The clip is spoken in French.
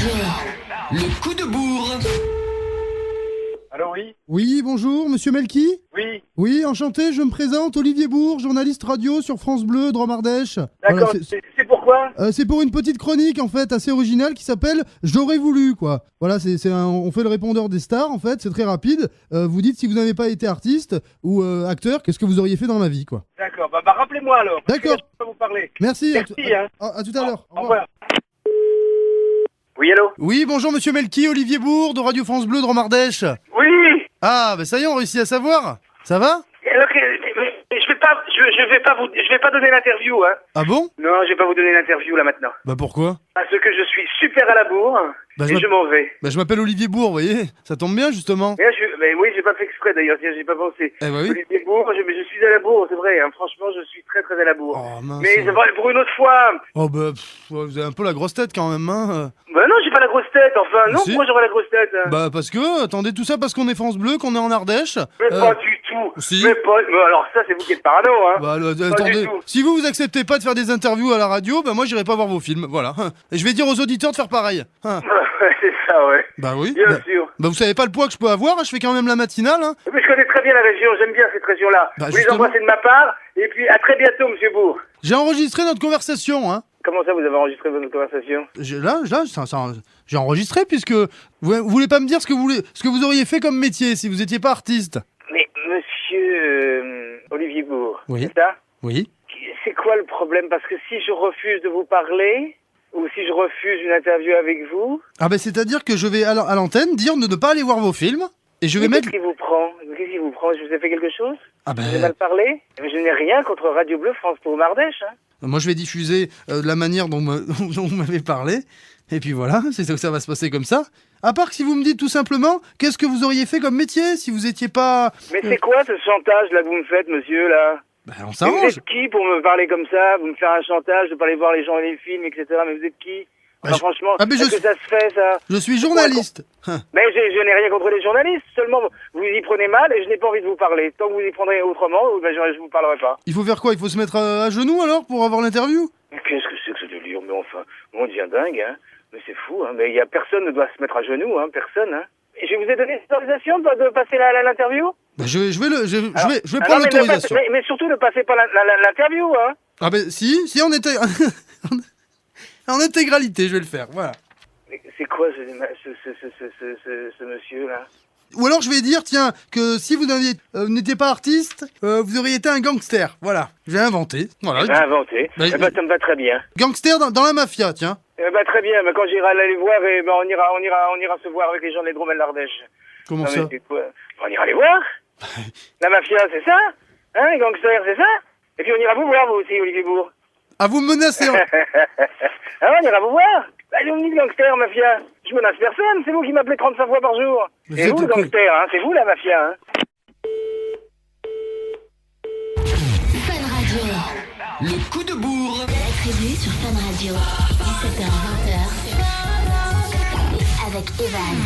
Le coup de bourre. Allô, oui? Oui, bonjour, monsieur Melki? Oui. Oui, enchanté, je me présente, Olivier Bourg, journaliste radio sur France Bleu, Drôme-Ardèche. D'accord, Voilà, c'est pourquoi? c'est pour une petite chronique, en fait, assez originale, qui s'appelle « J'aurais voulu », quoi. Voilà, on fait le répondeur des stars, en fait, c'est très rapide. Vous dites si vous n'avez pas été artiste ou acteur, qu'est-ce que vous auriez fait dans la vie, quoi. D'accord, bah rappelez-moi alors. Parce que D'accord. là, je peux pas vous parler. Merci, Merci, hein. à tout à l'heure. Au revoir. Oui, allô? Oui, bonjour, monsieur Melki, Olivier Bourg, de Radio France Bleu, Drôme-Ardèche. Oui! Ah, bah ça y est, on réussit à savoir. Ça va? Alors, je vais pas donner l'interview, hein. Ah bon? Non, je vais pas vous donner l'interview là maintenant. Bah pourquoi? Parce que je suis super à la bourre Bah, et je m'en vais. Bah je m'appelle Olivier Bourg, vous voyez. Ça tombe bien, justement. Mais, là, mais oui, j'ai pas fait exprès d'ailleurs, tiens, j'ai pas pensé. Eh bah oui. Olivier Bourg, mais je suis à la bourre, c'est vrai, hein. Franchement, je suis très très à la bourre. Oh mince. Mais c'est vrai, pour une autre fois. Oh bah, vous avez un peu la grosse tête quand même, hein. Bah non, j'ai pas la grosse tête, enfin, non, Si. pourquoi j'aurais la grosse tête, hein? Bah parce que, attendez, tout ça parce qu'on est France Bleu, qu'on est en Ardèche. Mais pas du tout. si. Mais pas. Mais alors ça, c'est vous qui êtes parano, hein. Bah du attendez, tout. si vous acceptez pas de faire des interviews à la radio, bah moi j'irai pas voir vos films, voilà. Et je vais dire aux auditeurs de faire pareil. Hein. C'est ça, ouais. Bah oui. Bien Bah, sûr. bah vous savez pas le poids que je peux avoir, hein, je fais quand même la matinale, hein. Mais je connais très bien la région, j'aime bien cette région-là. Bah, Vous les justement. embrassez de ma part, et puis à très bientôt, monsieur Bourg. J'ai enregistré notre conversation, hein. Comment ça, vous avez enregistré votre conversation? J'ai enregistré puisque vous voulez pas me dire ce que vous auriez fait comme métier si vous étiez pas artiste. Mais monsieur Olivier Bourg, Oui. c'est ça? Oui. C'est quoi le problème? Parce que si je refuse de vous parler, ou si je refuse une interview avec vous, Ah ben c'est-à-dire que je vais à l'antenne dire de ne pas aller voir vos films et je vais mais mettre... qu'est-ce qui vous prend? Qu'est-ce qui vous prend? Je vous ai fait quelque chose? Ah ben... J'ai mal parlé? Mais je n'ai rien contre Radio Bleu France pour Mardèche, hein. Moi je vais diffuser de la manière dont vous m'avez parlé et puis voilà, c'est ça va se passer comme ça. À part que si vous me dites tout simplement qu'est-ce que vous auriez fait comme métier si vous étiez pas... Mais c'est quoi ce chantage là que vous me faites, monsieur, là? Ben on Mais vous s'arrange. êtes qui pour me parler comme ça? Vous me faire un chantage de pas aller voir les gens et les films, etc. Mais vous êtes qui? Bah, Enfin, franchement, Ah, mais est-ce que ça se fait, ça? Je suis journaliste. Mais je n'ai rien contre les journalistes, seulement vous y prenez mal et je n'ai pas envie de vous parler. Tant que vous y prendrez autrement, ben, je vous parlerai pas. Il faut faire quoi? Il faut se mettre à genoux alors pour avoir l'interview? Mais qu'est-ce que c'est que ce délire? Mais enfin, on devient dingue, hein. Mais c'est fou, hein. Mais il y a personne ne doit se mettre à genoux, hein. Personne, hein. Et je vous ai donné l'autorisation de passer l'interview? Ben je vais Ah prendre non, mais l'autorisation. mais surtout ne passez pas l'interview, hein. Ah ben si on était... en intégralité, je vais le faire, voilà. Mais c'est quoi ce monsieur-là? Ou alors je vais dire, tiens, que si vous n'étiez pas artiste, vous auriez été un gangster. Voilà, j'ai inventé. Voilà. J'ai inventé. Bah, Eh ben, ça me va très bien. Gangster dans la mafia, tiens. Eh ben, très bien. Mais quand j'irai aller les voir, eh ben, on ira se voir avec les gens de Drôme et de l'Ardèche. Comment Non, mais ça? c'est quoi? On ira les voir. La mafia, c'est ça? Hein, les gangsters, c'est ça? Et puis on ira vous voir, vous aussi, Olivier Bourg. Ah, vous me menacez Ah, on ira vous voir. Bah, vous me dites gangster, mafia. Je menace personne. C'est vous qui m'appelez 35 fois par jour. Mais C'est c'est vous, le de quoi? gangster, hein. C'est vous, la mafia, hein. Fun Radio. Le coup de bourre. La tribu sur Fun Radio. 17h-20h. Avec Evan.